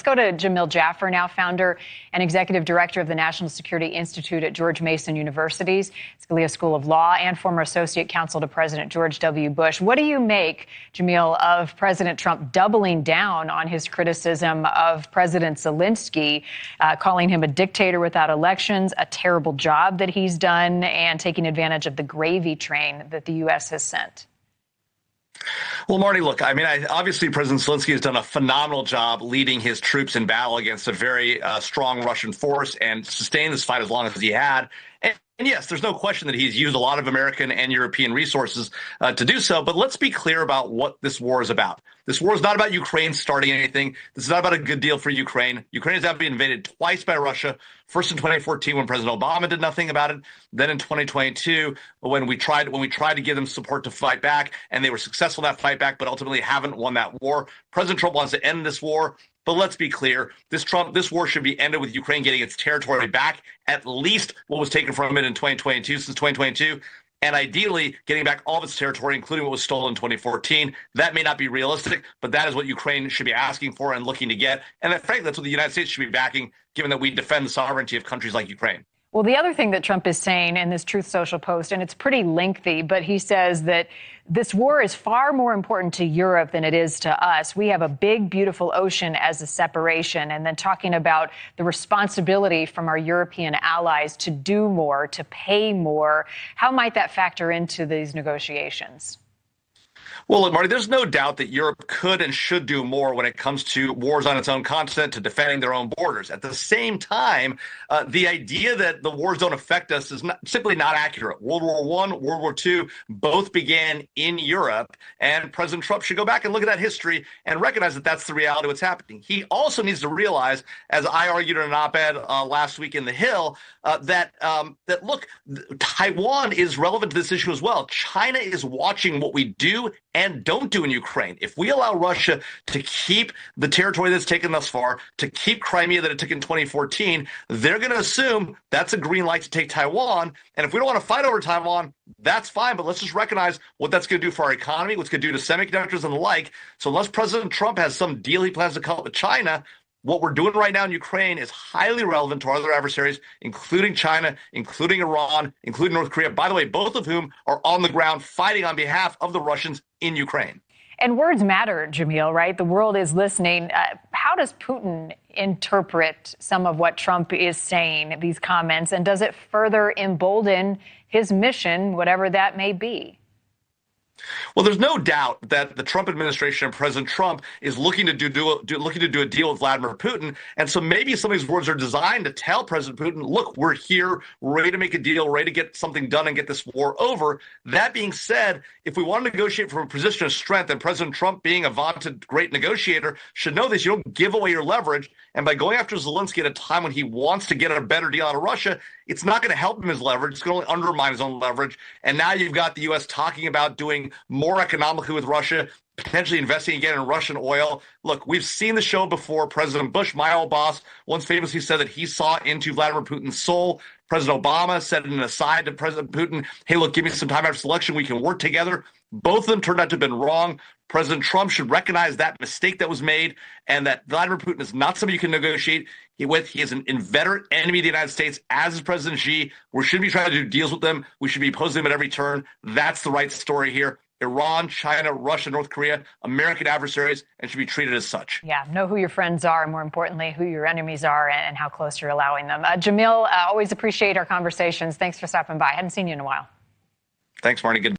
go to Jamil Jaffer now, founder and executive director of the National Security Institute at George Mason University's Scalia School of Law and former associate counsel to President George W. Bush. What do you make, Jamil, of President Trump doubling down on his criticism of President Zelensky, calling him a dictator without elections, a terrible job that he's done, and taking advantage of the gravy train that the U.S. has sent? Well, Marty, look, I mean, obviously President Zelensky has done a phenomenal job leading his troops in battle against a very strong Russian force and sustained this fight as long as he had. And yes, there's no question that he's used a lot of American and European resources to do so. But let's be clear about what this war is about. This war is not about Ukraine starting anything. This is not about a good deal for Ukraine. Ukraine has now been invaded twice by Russia. First in 2014 when President Obama did nothing about it. Then in 2022 when we tried to give them support to fight back, and they were successful in that fight back, but ultimately haven't won that war. President Trump wants to end this war. But let's be clear, this war should be ended with Ukraine getting its territory back, at least what was taken from it in 2022, since 2022, and ideally getting back all of its territory, including what was stolen in 2014. That may not be realistic, but that is what Ukraine should be asking for and looking to get. And frankly, that's what the United States should be backing, given that we defend the sovereignty of countries like Ukraine. Well, the other thing that Trump is saying in this Truth Social post, and it's pretty lengthy, but he says that this war is far more important to Europe than it is to us. We have a big, beautiful ocean as a separation. And then talking about the responsibility from our European allies to do more, to pay more. How might that factor into these negotiations? Well, look, Marty, there's no doubt that Europe could and should do more when it comes to wars on its own continent, to defending their own borders. At the same time, the idea that the wars don't affect us is simply not accurate. World War I, World War II, both began in Europe, and President Trump should go back and look at that history and recognize that that's the reality of what's happening. He also needs to realize, as I argued in an op-ed last week in The Hill, that look, Taiwan is relevant to this issue as well. China is watching what we do and don't do in Ukraine. If we allow Russia to keep the territory that's taken thus far, to keep Crimea that it took in 2014, they're going to assume that's a green light to take Taiwan. And if we don't want to fight over Taiwan, that's fine. But let's just recognize what that's going to do for our economy, what's going to do to semiconductors and the like. So unless President Trump has some deal he plans to cut with China, what we're doing right now in Ukraine is highly relevant to our other adversaries, including China, including Iran, including North Korea, by the way, both of whom are on the ground fighting on behalf of the Russians in Ukraine. And words matter, Jamil, right? The world is listening. How does Putin interpret some of what Trump is saying, these comments, and does it further embolden his mission, whatever that may be? Well, there's no doubt that the Trump administration and President Trump is looking to do a deal with Vladimir Putin. And so maybe some of these words are designed to tell President Putin, look, we're here, we're ready to make a deal, ready to get something done and get this war over. That being said, if we want to negotiate from a position of strength, and President Trump, being a vaunted great negotiator, should know this, you don't give away your leverage. And by going after Zelensky at a time when he wants to get a better deal out of Russia, it's not going to help him his leverage. It's going to only undermine his own leverage. And now you've got the U.S. talking about doing more economically with Russia, potentially investing again in Russian oil. Look, we've seen the show before. President Bush, my old boss, once famously said that he saw into Vladimir Putin's soul. President Obama said in an aside to President Putin, hey, look, give me some time after selection. We can work together. Both of them turned out to have been wrong. President Trump should recognize that mistake that was made and that Vladimir Putin is not somebody you can negotiate with. He is an inveterate enemy of the United States, as is President Xi. We shouldn't be trying to do deals with them. We should be opposing them at every turn. That's the right story here. Iran, China, Russia, North Korea, American adversaries, and should be treated as such. Yeah, know who your friends are, and more importantly, who your enemies are and how close you're allowing them. Jamil, always appreciate our conversations. Thanks for stopping by. Hadn't seen you in a while. Thanks, Marnie. Good.